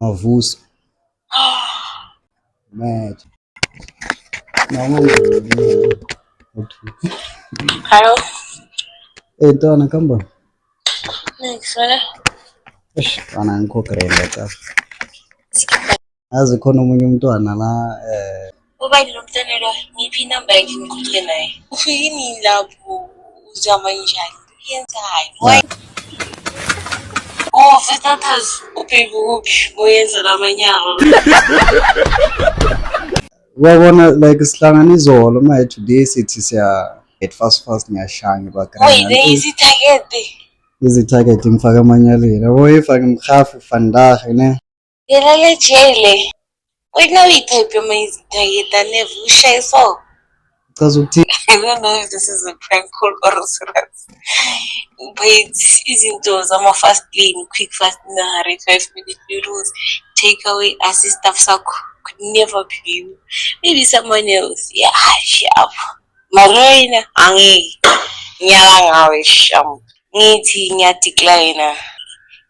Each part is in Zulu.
Avuso. Mad. Não, Hello. então, na camba. Next, wala. Eish, bana ngikhokrela ka. Yazi khona omunye umntwana la Ubani lo mntwana lo? Ngiphi inamba yakhe ngikhulume naye? Ufike nini lapho uzama njani? Yenzani? Why? Oh, status uphi kuphi boyenza lamanyalo. wabona like sihlangana izolo manje today sithi siya get fast ngiyashanga Wait, there bakrana. is it target. Izi-target ngifaka amanyaleni. Yabo ifake mkhafu vandag ne. Yena le jele. Wait, now we type your main target. I never share so. Chaza ukuthi I don't know if this is a prank call or serious. But izinto zama-fast lane, quick fast in a hurry, 5 minute noodles, takeaway, assist stuff sakho could never be you. Maybe someone else. Yeah, sharp. Marina, angeke. Nyaka ngawe sham. Ngithi ngiyadecline.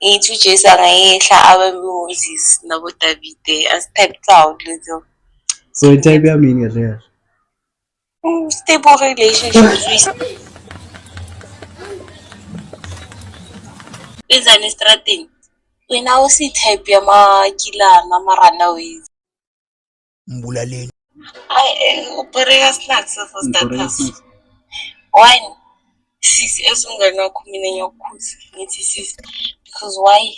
Ngithi uJesu angayehla abe-Moses nabo Davide as-type cloud lezo. so i-type yami ngiyadlela. Stable relationships benzani estradeni. Wena usi-type yamakilana ama-runaways. Mbulaleni. Ubereka snacks for Ngikhorekela starters. snacks. One, sisi esumngane wakho mina ngiyakukhuza ngithi sisi because why?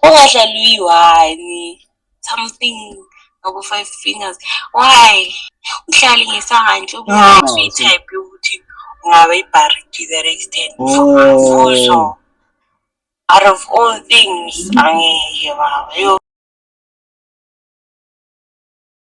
Ungadlali uyi-one something ngabo 5 fingers. Why? Uhlale ngesangandla uyi-type yokuthi ungabe i-barred to that extent. Fuzo. Out of all things, angeke baba.